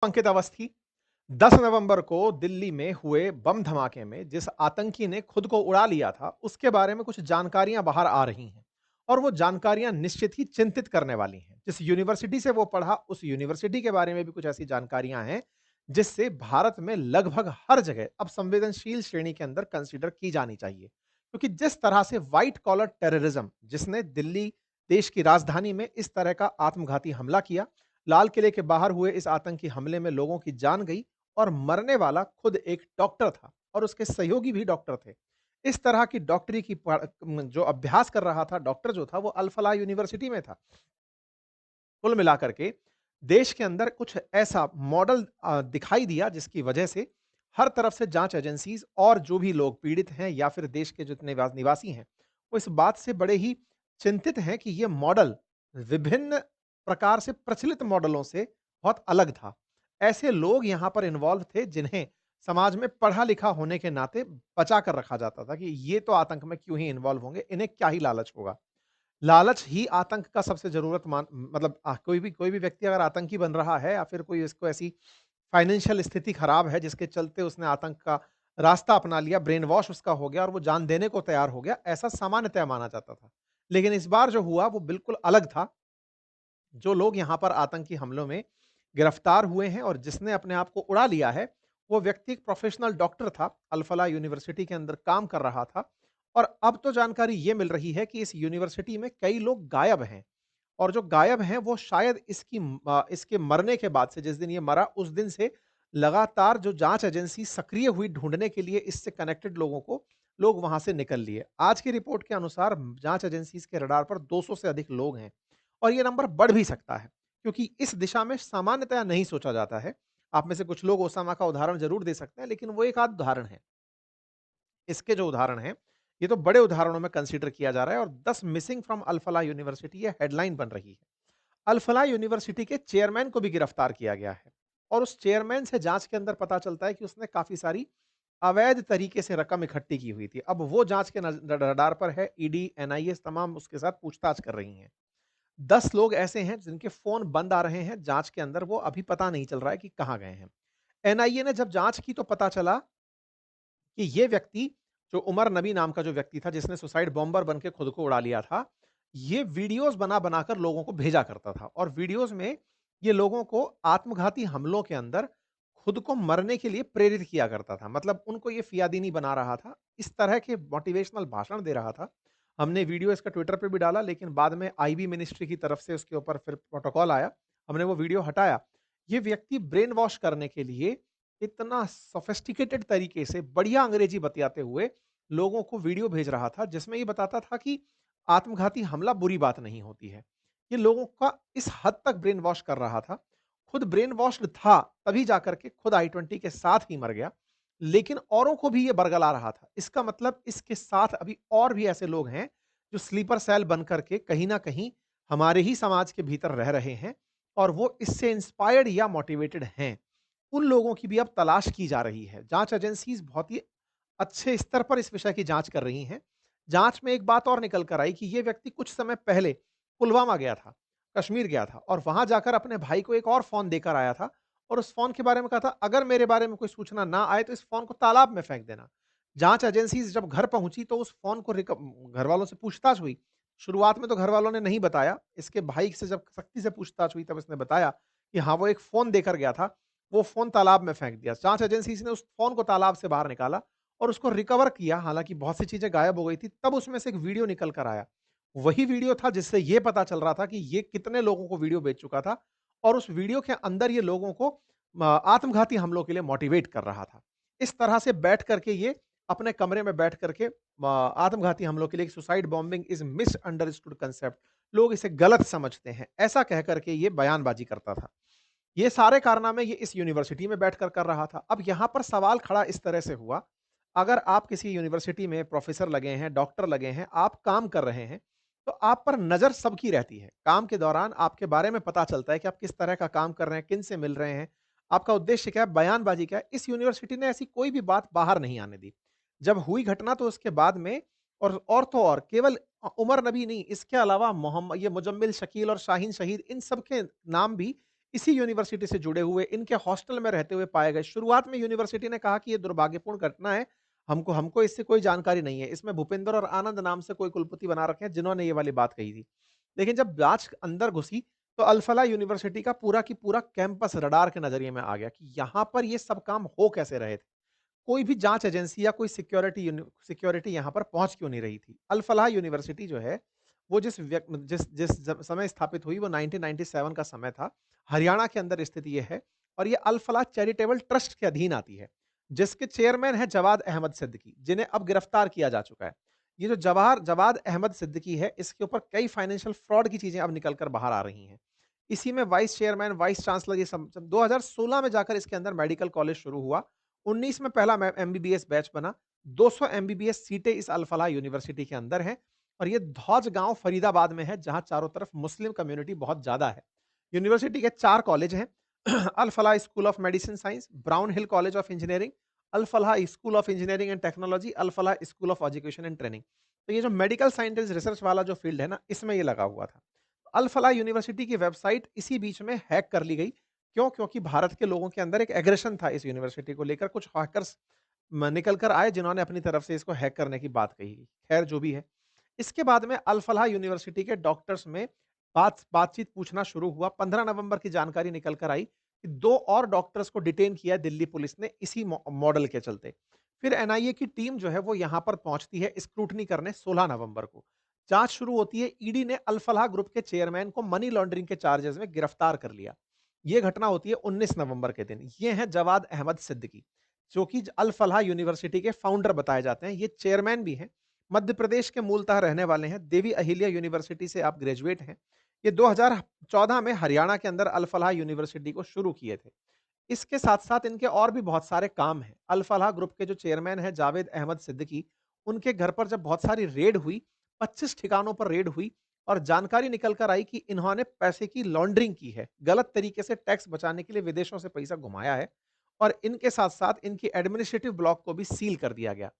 अंकित अवस्थी 10 नवंबर को दिल्ली में हुए बम धमाके में जिस आतंकी ने खुद को उड़ा लिया था, उसके बारे में कुछ जानकारियां बाहर आ रही हैं और वो जानकारियां निश्चित ही चिंतित करने वाली हैं। जिस यूनिवर्सिटी से वो पढ़ा, उस यूनिवर्सिटी के बारे में भी कुछ ऐसी जानकारियां हैं, जिससे भारत में लगभग हर जगह अब संवेदनशील श्रेणी के अंदर कंसीडर की जानी चाहिए। क्योंकि जिस तरह से व्हाइट कॉलर टेररिज्म, जिसने दिल्ली देश की राजधानी में इस तरह का आत्मघाती हमला किया, लाल किले के बाहर हुए इस आतंकी हमले में लोगों की जान गई और मरने वाला खुद एक डॉक्टर था और उसके सहयोगी भी डॉक्टर थे। इस तरह की डॉक्टरी की जो अभ्यास कर रहा था डॉक्टर जो था वो अल फलाह यूनिवर्सिटी में था। कुल मिलाकर के देश के अंदर कुछ ऐसा मॉडल दिखाई दिया जिसकी वजह से हर तरफ से जांच एजेंसीज और जो भी लोग पीड़ित हैं या फिर देश के जितने निवासी हैं, वो इस बात से बड़े ही चिंतित हैं कि ये मॉडल विभिन्न प्रकार से प्रचलित मॉडलों से बहुत अलग था। ऐसे लोग यहाँ पर इन्वॉल्व थे जिन्हें समाज में पढ़ा लिखा होने के नाते बचा कर रखा जाता था कि ये तो आतंक में क्यों ही इन्वॉल्व होंगे, इन्हें क्या ही लालच होगा। लालच ही आतंक का सबसे ज़रूरतमान मतलब कोई भी व्यक्ति अगर आतंकी बन रहा है या फिर कोई इसको ऐसी फाइनेंशियल स्थिति खराब है जिसके चलते उसने आतंक का रास्ता अपना लिया, ब्रेन वॉश उसका हो गया और वो जान देने को तैयार हो गया, ऐसा सामान्यतः माना जाता था। लेकिन इस बार जो हुआ वो बिल्कुल अलग था। जो लोग यहाँ पर आतंकी हमलों में गिरफ्तार हुए हैं और जिसने अपने आप को उड़ा लिया है, वो व्यक्ति एक प्रोफेशनल डॉक्टर था, अल फलाह यूनिवर्सिटी के अंदर काम कर रहा था और अब तो जानकारी ये मिल रही है कि इस यूनिवर्सिटी में कई लोग गायब हैं और जो गायब हैं वो शायद इसके मरने के बाद से जिस दिन ये मरा उस दिन से लगातार जो जाँच एजेंसी सक्रिय हुई ढूँढने के लिए इससे कनेक्टेड लोगों को, लोग वहाँ से निकल लिए। आज की रिपोर्ट के अनुसार जाँच एजेंसीज़ के रडार पर 200 से अधिक लोग हैं और ये नंबर बढ़ भी सकता है, क्योंकि इस दिशा में सामान्यतया नहीं सोचा जाता है। आप में से कुछ लोग ओसामा का उदाहरण ज़रूर दे सकते हैं, लेकिन वो एक आध उदाहरण है। इसके जो उदाहरण हैं, ये तो बड़े उदाहरणों में कंसीडर किया जा रहा है और 10 missing from Al Falah university ये हेडलाइन बन रही है। अल फलाह यूनिवर्सिटी के चेयरमैन को भी गिरफ्तार किया गया है और उस चेयरमैन से जाँच के अंदर पता चलता है कि उसने काफ़ी सारी अवैध तरीके से रकम इकट्ठी की हुई थी। अब वो जाँच के रडार पर है, ईडी, एनआईए तमाम उसके साथ पूछताछ कर रही हैं। 10 लोग ऐसे हैं जिनके फ़ोन बंद आ रहे हैं जाँच के अंदर, वो अभी पता नहीं चल रहा है कि कहाँ गए हैं। एनआईए ने जब जाँच की तो पता चला कि ये व्यक्ति, जो उमर नबी नाम का जो व्यक्ति था जिसने सुसाइड बॉम्बर बन के खुद को उड़ा लिया था, ये वीडियोज़ बना-बनाकर लोगों को भेजा करता था और वीडियोज़ में ये लोगों को आत्मघाती हमलों के अंदर खुद को मरने के लिए प्रेरित किया करता था। मतलब उनको ये फ़ियादीनी बना रहा था, इस तरह के मोटिवेशनल भाषण दे रहा था। हमने वीडियो इसका ट्विटर पे भी डाला, लेकिन बाद में आईबी मिनिस्ट्री की तरफ से उसके ऊपर फिर प्रोटोकॉल आया, हमने वो वीडियो हटाया। ये व्यक्ति ब्रेन वॉश करने के लिए इतना सोफिस्टिकेटेड तरीके से बढ़िया अंग्रेजी बतियाते हुए लोगों को वीडियो भेज रहा था जिसमें ये बताता था कि आत्मघाती हमला बुरी बात नहीं होती है। ये लोगों का इस हद तक ब्रेन वॉश कर रहा था। खुद ब्रेन वॉश्ड था, तभी जाकर के खुद आई-20 के साथ ही मर गया। लेकिन औरों को भी ये बरगला रहा था। इसका मतलब इसके साथ अभी और भी ऐसे लोग हैं जो स्लीपर सेल बन कर के कहीं न कहीं हमारे ही समाज के भीतर रह रहे हैं और वो इससे इंस्पायर्ड या मोटिवेटेड हैं। उन लोगों की भी अब तलाश की जा रही है। जाँच एजेंसीज़ बहुत ही अच्छे स्तर पर इस विषय की जाँच कर रही हैं। जाँच में एक बात और निकल कर आई कि ये व्यक्ति कुछ समय पहले पुलवामा गया था, कश्मीर गया था और वहाँ जाकर अपने भाई को एक और फ़ोन देकर आया था और उस फ़ोन के बारे में कहा था, "अगर मेरे बारे में कोई सूचना ना आए तो इस फ़ोन को तालाब में फेंक देना।" जाँच एजेंसीज़ जब घर पहुँची तो उस फ़ोन को घरवालों से पूछताछ हुई। शुरुआत में तो घरवालों ने नहीं बताया। इसके भाई से जब सख्ती से पूछताछ हुई तब इसने बताया कि हाँ, वो एक फ़ोन देकर गया था, वो फ़ोन तालाब में फेंक दिया। जाँच एजेंसीज़ ने उस फ़ोन को तालाब से बाहर निकाला और उसको रिकवर किया, हालाँकि बहुत सी चीज़ें गायब हो गई थी, तब उसमें से एक वीडियो निकल कर आया। वही वीडियो था जिससे ये पता चल रहा था कि ये कितने लोगों को वीडियो भेज चुका था और उस वीडियो के अंदर ये लोगों को आत्मघाती हमलों के लिए मोटिवेट कर रहा था। इस तरह से बैठ कर के ये अपने कमरे में बैठ कर के आत्मघाती हमलों के लिए suicide bombing is misunderstood concept, लोग इसे गलत समझते हैं, ऐसा कह कर के ये बयानबाज़ी करता था। ये सारे कारनामे ये इस यूनिवर्सिटी में बैठकर कर रहा था। अब यहाँ पर सवाल खड़ा इस तरह से हुआ, अगर आप किसी यूनिवर्सिटी में प्रोफ़ेसर लगे हैं, डॉक्टर लगे हैं, आप काम कर रहे हैं, तो आप पर नज़र सबकी रहती है। काम के दौरान आपके बारे में पता चलता है कि आप किस तरह का काम कर रहे हैं, किन से मिल रहे हैं, आपका उद्देश्य क्या है, बयानबाज़ी क्या है। इस यूनिवर्सिटी ने ऐसी कोई भी बात बाहर नहीं आने दी। जब हुई घटना तो उसके बाद में और तो और केवल उमर नबी नहीं, इसके अलावा ये मुजम्मिल, शकील और शाहीन शहीद इन सब के नाम भी इसी यूनिवर्सिटी से जुड़े हुए, इनके हॉस्टल में रहते हुए पाए गए। शुरुआत में यूनिवर्सिटी ने कहा कि ये दुर्भाग्यपूर्ण घटना है, हमको हमको इससे कोई जानकारी नहीं है। इसमें भूपेंद्र और आनंद नाम से कोई कुलपति बना रखे हैं, जिन्होंने ये वाली बात कही थी। लेकिन जब जाँच अंदर घुसी, तो अल-फलाह यूनिवर्सिटी का पूरा की पूरा कैंपस रडार के नज़रिए में आ गया कि यहाँ पर ये सब काम हो कैसे रहे थे। कोई भी जाँच एजेंसी या कोई सिक्योरिटी यहाँ पर पहुँच क्यों नहीं रही थी। अल-फलाह यूनिवर्सिटी जो है, वो जिस जिस ज समय स्थापित हुई वो 1997 का समय था। हरियाणा के अंदर स्थित ये है और ये अल-फलाह चैरिटेबल ट्रस्ट के अधीन आती है, जिसके चेयरमैन हैं जवाद अहमद सिद्दीकी, जिन्हें अब गिरफ्तार किया जा चुका है। ये जो जवाद अहमद सिद्दीकी है, इसके ऊपर कई फाइनेंशियल फ्रॉड की चीज़ें अब निकल कर बाहर आ रही हैं। इसी में वाइस चेयरमैन, वाइस चांसलर ये सब 2016 में जाकर इसके अंदर मेडिकल कॉलेज शुरू हुआ। 19 में पहला एमबीबीएस बैच बना। 200 एमबीबीएस सीटें इस अल-फलाह यूनिवर्सिटी के अंदर हैं और ये धौज गाँव फरीदाबाद में है, जहाँ चारों तरफ मुस्लिम कम्युनिटी बहुत ज़्यादा है। यूनिवर्सिटी के 4 कॉलेज हैं। Al-Falah school of medicine science, Brown Hill college of engineering, Al-Falah school of engineering and technology, Al-Falah school of education and training. तो ये जो मेडिकल साइंटिस्ट रिसर्च वाला जो फील्ड है ना, इसमें ये लगा हुआ था। अल-फलाह यूनिवर्सिटी की वेबसाइट इसी बीच में हैक कर ली गई। क्यों? क्योंकि भारत के लोगों के अंदर एक एग्रेशन था इस यूनिवर्सिटी को लेकर। कुछ हैकर्स निकल कर आए, जिन्होंने अपनी तरफ से इसको हैक करने की बात कही। खैर जो भी है। इसके बाद में अल-फलाह यूनिवर्सिटी के डॉक्टर्स में बातचीत पूछना शुरू हुआ। 15 नवंबर की जानकारी निकल कर आई कि 2 और डॉक्टर्स को डिटेन किया दिल्ली पुलिस ने इसी मॉडल के चलते। फिर एनआईए की टीम जो है वो यहाँ पर पहुँचती है स्क्रूटनी करने 16 नवंबर को। जाँच शुरू होती है। ईडी ने अल-फलाह ग्रुप के चेयरमैन को मनी लॉन्ड्रिंग के चार्जेज़ में गिरफ्तार कर लिया। ये घटना होती है 19 नवंबर के दिन। ये हैं जवाद अहमद सिद्दीकी, जो कि अल-फलाह यूनिवर्सिटी के फाउंडर बताए जाते हैं। ये चेयरमैन भी हैं। मध्य प्रदेश के मूलतः रहने वाले हैं। देवी अहिल्या यूनिवर्सिटी से आप ग्रेजुएट हैं। ये 2014 में हरियाणा के अंदर अल-फलाह यूनिवर्सिटी को शुरू किए थे। इसके साथ-साथ इनके और भी बहुत सारे काम हैं। अल-फलाह ग्रुप के जो चेयरमैन हैं जावेद अहमद सिद्दीकी, उनके घर पर जब बहुत सारी रेड हुई, 25 ठिकानों पर रेड हुई और जानकारी निकल कर आई कि इन्होंने पैसे की लॉन्ड्रिंग की है। गलत तरीके से टैक्स बचाने के लिए विदेशों से पैसा घुमाया है और इनके साथ-साथ इनकी एडमिनिस्ट्रेटिव ब्लॉक को भी सील कर दिया गया।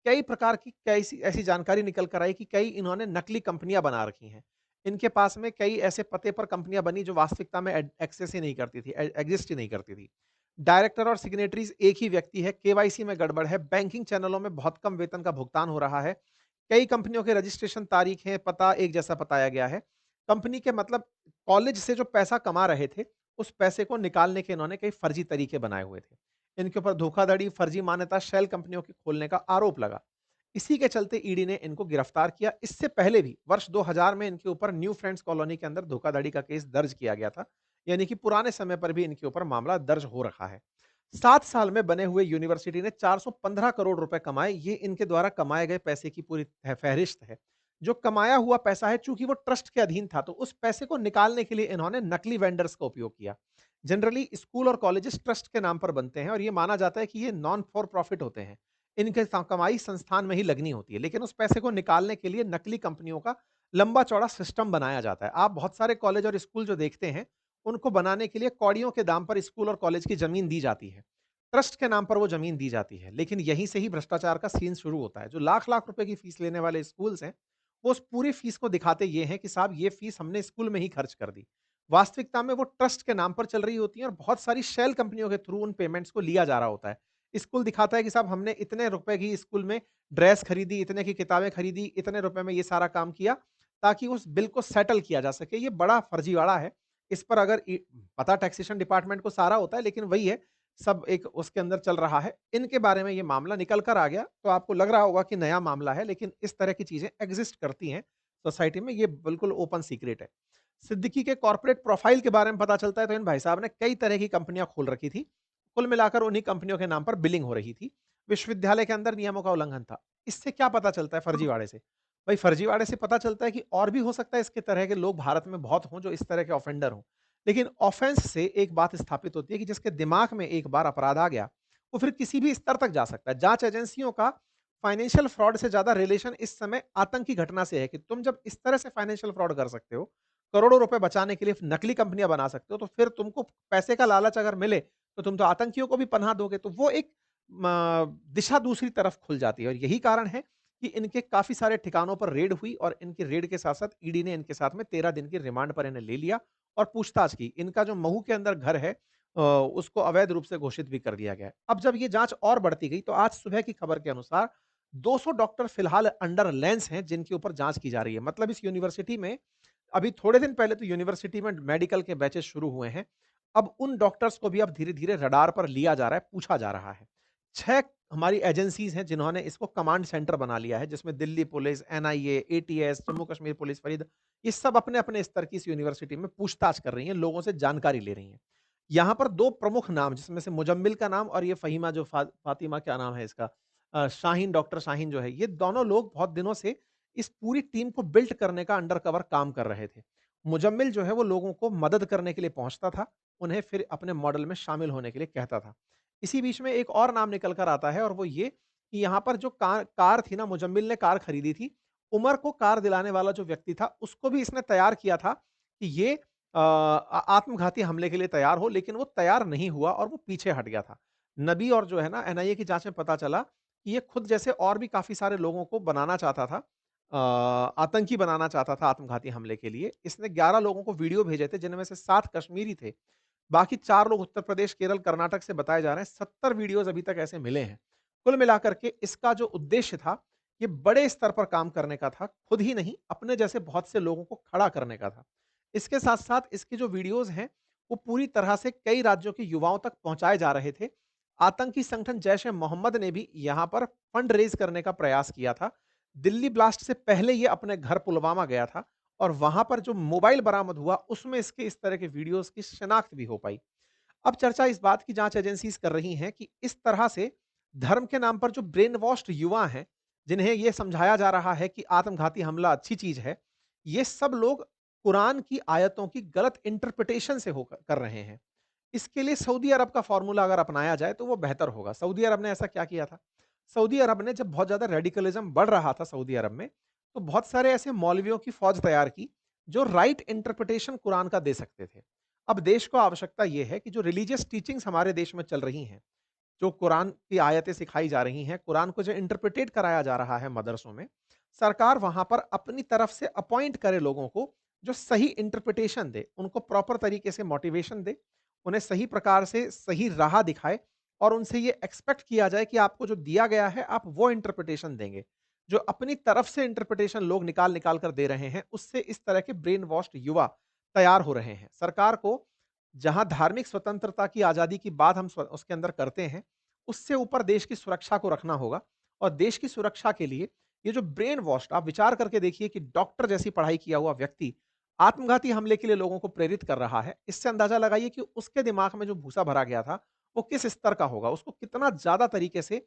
कई प्रकार की कैसी ऐसी जानकारी निकल कर आई कि कई इन्होंने नकली कंपनियाँ बना रखी हैं। इनके पास में कई ऐसे पते पर कंपनियाँ बनी जो वास्तविकता में एक्सेस ही नहीं करती थी, एग्ज़िस्ट ही नहीं करती थी। डायरेक्टर और सिग्नेटरीज़ एक ही व्यक्ति है, केवाईसी में गड़बड़ है, बैंकिंग चैनलों में बहुत कम वेतन का भुगतान हो रहा है। कई कंपनियों के रजिस्ट्रेशन तारीखें, पता एक जैसा बताया गया है। कंपनी के मतलब कॉलेज से जो पैसा कमा रहे थे, उस पैसे को निकालने के इन्होंने कई फर्जी तरीके बनाए हुए थे। इनके ऊपर धोखाधड़ी, फर्जी मान्यता, शेल कंपनियों के खोलने का आरोप लगा। इसी के चलते ईडी ने इनको गिरफ्तार किया। इससे पहले भी वर्ष 2000 में इनके ऊपर न्यू फ्रेंड्स कॉलोनी के अंदर धोखाधड़ी का केस दर्ज किया गया था। यानी कि पुराने समय पर भी इनके ऊपर मामला दर्ज हो रखा है। 7 साल में बने हुए यूनिवर्सिटी ने 415 करोड़ रुपए कमाए। ये इनके द्वारा कमाए गए पैसे की पूरी फ़हरिस्त है। जो कमाया हुआ पैसा है, चूँकि वो ट्रस्ट के अधीन था, तो उस पैसे को निकालने के लिए इन्होंने नकली वेंडर्स का उपयोग किया। जनरली स्कूल और कॉलेजेस ट्रस्ट के नाम पर बनते हैं और ये माना जाता है कि ये नॉन फॉर प्रॉफिट होते हैं। इनके कमाई संस्थान में ही लगनी होती है, लेकिन उस पैसे को निकालने के लिए नकली कंपनियों का लंबा-चौड़ा सिस्टम बनाया जाता है। आप बहुत सारे कॉलेज और स्कूल जो देखते हैं, उनको बनाने के लिए कौड़ियों के दाम पर स्कूल और कॉलेज की ज़मीन दी जाती है। ट्रस्ट के नाम पर वो ज़मीन दी जाती है, लेकिन यहीं से ही भ्रष्टाचार का सीन शुरू होता है। जो लाख-लाख रुपए की फीस लेने वाले स्कूल्स हैं, वो उस पूरी फीस को दिखाते ये हैं कि साहब ये फीस हमने स्कूल में ही खर्च कर दी। वास्तविकता में वो ट्रस्ट के नाम पर चल रही होती हैं और बहुत सारी शेल कंपनियों के थ्रू उन पेमेंट्स को लिया जा रहा होता है। स्कूल दिखाता है कि साहब हमने इतने रुपए की स्कूल में ड्रेस खरीदी, इतने की किताबें खरीदी, इतने रुपए में ये सारा काम किया, ताकि उस बिल को सेटल किया जा सके। ये बड़ा फर्जीवाड़ा है। इस पर अगर पता टैक्सेशन डिपार्टमेंट को सारा होता है, लेकिन वही है, सब एक उसके अंदर चल रहा है। इनके बारे में ये मामला निकल कर आ गया, तो आपको लग रहा होगा कि नया मामला है, लेकिन इस तरह की चीज़ें एक्ज़िस्ट करती हैं सोसाइटी में, ये बिल्कुल ओपन सीक्रेट है। सिद्दीकी के कॉर्पोरेट प्रोफाइल के बारे में पता चलता है, तो इन भाई साहब ने कई तरह की कंपनियाँ खोल रखी थी। कुल मिलाकर उन्हीं कंपनियों के नाम पर बिलिंग हो रही थी। विश्वविद्यालय के अंदर नियमों का उल्लंघन था। इससे क्या पता चलता है फर्जीवाड़े से? भाई फर्जीवाड़े से पता चलता है कि और भी हो सकता है इसके तरह के लोग भारत में बहुत हों जो इस तरह के ऑफेंडर हों। लेकिन ऑफेंस से एक बात स्थापित होती है कि जिसके दिमाग में एक बार अपराध आ गया, वो फिर किसी भी स्तर तक जा सकता है। जाँच एजेंसियों का फाइनेंशियल फ्रॉड से ज़्यादा रिलेशन इस समय आतंकी घटना से है कि तुम जब इस तरह से फाइनेंशियल फ्रॉड कर सकते हो, करोड़ों रुपए बचाने के लिए नकली कंपनियाँ बना सकते हो, तो फिर तुमको पैसे का लालच अगर मिले, तो तुम तो आतंकियों को भी पनाह दोगे। तो वो एक दिशा दूसरी तरफ खुल जाती है और यही कारण है कि इनके काफ़ी सारे ठिकानों पर रेड हुई और इनकी रेड के साथ-साथ ईडी ने इनके साथ में 13 दिन की रिमांड पर इन्हें ले लिया और पूछताछ की। इनका जो महू के अंदर घर है उसको अवैध रूप से घोषित भी कर दिया गया है। अब जब ये जाँच और बढ़ती गई तो आज सुबह की खबर के अनुसार 200 डॉक्टर फिलहाल अंडर लेंस हैं जिनके ऊपर जाँच की जा रही है। मतलब इस यूनिवर्सिटी में अभी थोड़े दिन पहले तो यूनिवर्सिटी में मेडिकल के बैचेज़ शुरू हुए हैं। अब उन डॉक्टर्स को भी अब धीरे-धीरे रडार पर लिया जा रहा है, पूछा जा रहा है। 6 हमारी एजेंसीज़ हैं जिन्होंने इसको कमांड सेंटर बना लिया है, जिसमें Delhi police, NIA, ATS, Jammu Kashmir police, ये सब अपने-अपने स्तर की इस यूनिवर्सिटी में पूछताछ कर रही हैं, लोगों से जानकारी ले रही हैं। यहाँ पर 2 प्रमुख नाम जिसमें से मुजम्मिल का नाम और ये फ़हीमा जो फ़ातिमा क्या नाम है इसका शाहीन डॉक्टर शाहीन जो है, ये दोनों लोग बहुत दिनों से इस पूरी टीम को बिल्ड करने का अंडर कवर काम कर रहे थे। मुजम्मिल जो है वो लोगों को मदद करने के लिए पहुँचता था, उन्हें फिर अपने मॉडल में शामिल होने के लिए कहता था। इसी बीच में एक और नाम निकल कर आता है और वो ये कि यहाँ पर जो कार थी ना मुजम्मिल ने कार खरीदी थी, उमर को कार दिलाने वाला जो व्यक्ति था उसको भी इसने तैयार किया था कि ये आत्मघाती हमले के लिए तैयार हो लेकिन वो तैयार नहीं हुआ और वो पीछे हट गया था। नबी और जो है ना एनआईए की जाँच में पता चला कि ये खुद जैसे और भी काफ़ी सारे लोगों को बनाना चाहता था आतंकी बनाना चाहता था आत्मघाती हमले के लिए। इसने 11 लोगों को वीडियो भेजे थे जिनमें से 7 कश्मीरी थे। बाकी 4 लोग उत्तर प्रदेश, केरल, कर्नाटक से बताए जा रहे हैं। 70 वीडियोज़ अभी तक ऐसे मिले हैं। कुल मिलाकर के इसका जो उद्देश्य था, ये बड़े स्तर पर काम करने का था। खुद ही नहीं, अपने जैसे बहुत से लोगों को खड़ा करने का था। इसके साथ-साथ इसके जो वीडियोज़ हैं, वो पूरी तरह से कई राज्यों के युवाओं तक पहुँचाए जा रहे थे। आतंकी संगठन जैश-ए-मोहम्मद ने भी यहाँ पर फंड रेज़ करने का प्रयास किया था। दिल्ली ब्लास्ट से पहले ये अपने घर पुलवामा गया था और वहाँ पर जो मोबाइल बरामद हुआ, उसमें इसके इस तरह के वीडियोज़ की शिनाख्त भी हो पाई। अब चर्चा इस बात की जाँच एजेंसीज़ कर रही हैं कि इस तरह से धर्म के नाम पर जो ब्रेन वॉश्ड युवा हैं, जिन्हें ये समझाया जा रहा है कि आत्मघाती हमला अच्छी चीज़ है, ये सब लोग कुरान की आयतों की गलत इंटरप्रिटेशन से होकर कर रहे हैं। इसके लिए सऊदी अरब का फ़ॉर्मूला अगर अपनाया जाए तो वो बेहतर होगा। सऊदी अरब ने ऐसा क्या किया था? सऊदी अरब ने जब बहुत ज़्यादा रेडिकलिज़्म बढ़ रहा था सऊदी अरब में, तो बहुत सारे ऐसे मौलवियों की फ़ौज तैयार की, जो राइट इंटरप्रिटेशन कुरान का दे सकते थे। अब देश को आवश्यकता ये है कि जो रिलीजियस टीचिंग्स हमारे देश में चल रही हैं, जो कुरान की आयतें सिखाई जा रही हैं, कुरान को जो इंटरप्रिटेट कराया जा रहा है मदरसों में, सरकार वहाँ पर अपनी तरफ से अपॉइंट करे लोगों को, जो सही इंटरप्रिटेशन दे, उनको प्रॉपर तरीके से मोटिवेशन दे, उन्हें सही प्रकार से सही राह दिखाए और उनसे ये एक्सपेक्ट किया जाए कि आपको जो दिया गया है, आप वो इंटरप्रिटेशन देंगे। जो अपनी तरफ से इंटरप्रिटेशन लोग निकाल-निकाल कर दे रहे हैं, उससे इस तरह के ब्रेन वॉश्ड युवा तैयार हो रहे हैं। सरकार को जहाँ धार्मिक स्वतंत्रता की आज़ादी की बात हम उसके अंदर करते हैं, उससे ऊपर देश की सुरक्षा को रखना होगा और देश की सुरक्षा के लिए ये जो ब्रेन वॉश्ड आप विचार करके देखिए कि डॉक्टर जैसी पढ़ाई किया हुआ व्यक्ति आत्मघाती हमले के लिए लोगों को प्रेरित कर रहा है। इससे अंदाज़ा लगाइए कि उसके दिमाग में जो भूसा भरा गया था, वो किस स्तर का होगा? उसको कितना ज़्यादा तरीके से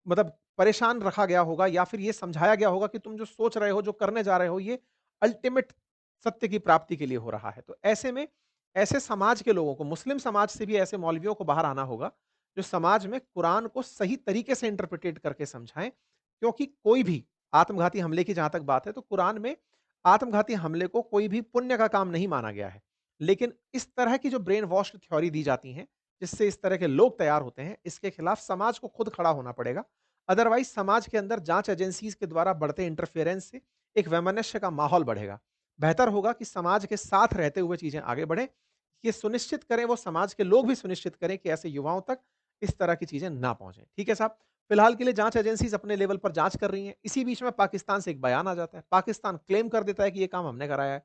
मतलब परेशान रखा गया होगा या फिर ये समझाया गया होगा कि तुम जो सोच रहे हो, जो करने जा रहे हो, ये अल्टीमेट सत्य की प्राप्ति के लिए हो रहा है। तो ऐसे में ऐसे समाज के लोगों को, मुस्लिम समाज से भी ऐसे मौलवियों को बाहर आना होगा, जो समाज में कुरान को सही तरीके से इंटरप्रिटेट करके समझाएँ। क्योंकि कोई भी आत्मघाती हमले की जहाँ तक बात है, तो कुरान में आत्मघाती हमले को कोई भी पुण्य का काम नहीं माना गया है। लेकिन इस तरह की जो ब्रेन वॉश थ्योरी दी जाती हैं, जिससे इस तरह के लोग तैयार होते हैं, इसके खिलाफ समाज को खुद खड़ा होना पड़ेगा। अदरवाइज़ समाज के अंदर जाँच एजेंसीज़ के द्वारा बढ़ते इंटरफेरेंस से एक वैमनस्य का माहौल बढ़ेगा। बेहतर होगा कि समाज के साथ रहते हुए चीज़ें आगे बढ़ें। ये सुनिश्चित करें, वो समाज के लोग भी सुनिश्चित करें कि ऐसे युवाओं तक इस तरह की चीज़ें ना पहुँचे। ठीक है साहब? फिलहाल के लिए जाँच एजेंसीज़ अपने लेवल पर जाँच कर रही हैं। इसी बीच में पाकिस्तान से एक बयान आ जाता है। पाकिस्तान क्लेम कर देता है कि ये काम हमने कराया है।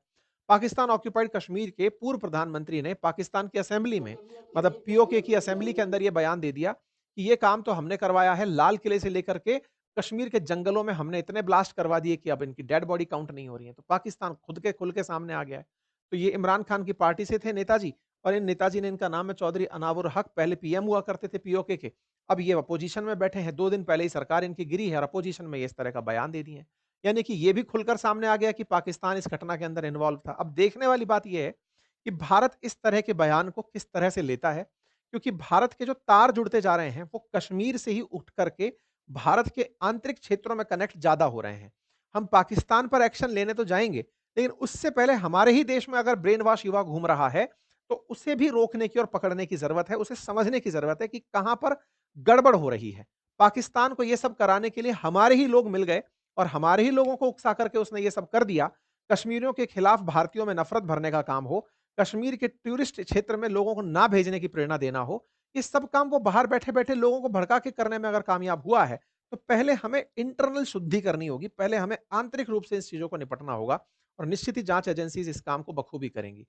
पाकिस्तान ऑक्युपाइड कश्मीर के पूर्व प्रधानमंत्री ने पाकिस्तान की असेंबली में मतलब पीओके की असेंबली के अंदर ये बयान दे दिया कि ये काम तो हमने करवाया है। लाल किले से लेकर के कश्मीर के जंगलों में हमने इतने ब्लास्ट करवा दिए कि अब इनकी डेड बॉडी काउंट नहीं हो रही है। तो पाकिस्तान खुद के खुल के सामने आ गया है। तो ये इमरान खान की पार्टी से थे नेताजी और इन नेताजी ने इनका नाम है चौधरी अनावुर हक, पहले पीएम हुआ करते थे पीओके के। अब ये अपोजिशन में बैठे हैं। 2 दिन पहले ही सरकार इनकी गिरी है और अपोजिशन में ये इस तरह का बयान दे दिए हैं। यानी कि ये भी खुलकर सामने आ गया कि पाकिस्तान इस घटना के अंदर इन्वॉल्व था। अब देखने वाली बात ये है कि भारत इस तरह के बयान को किस तरह से लेता है, क्योंकि भारत के जो तार जुड़ते जा रहे हैं, वो कश्मीर से ही उठ करके भारत के आंतरिक क्षेत्रों में कनेक्ट ज़्यादा हो रहे हैं। हम पाकिस्तान पर एक्शन लेने तो जाएँगे, लेकिन उससे पहले हमारे ही देश में अगर ब्रेन वॉश युवा घूम रहा है, तो उसे भी रोकने की और पकड़ने की ज़रूरत है, उसे समझने की ज़रूरत है कि कहाँ पर गड़बड़ हो रही है। पाकिस्तान को ये सब कराने के लिए हमारे ही लोग मिल गए और हमारे ही लोगों को उकसा करके उसने ये सब कर दिया। कश्मीरियों के खिलाफ भारतीयों में नफ़रत भरने का काम हो, कश्मीर के टूरिस्ट क्षेत्र में लोगों को ना भेजने की प्रेरणा देना हो, ये सब काम वो बाहर बैठे-बैठे लोगों को भड़का के करने में अगर कामयाब हुआ है, तो पहले हमें इंटरनल शुद्धि करनी होगी, पहले हमें आंतरिक रूप से इस चीज़ों को निपटना होगा और निश्चित ही जाँच एजेंसीज़ इस काम को बखूबी करेंगी।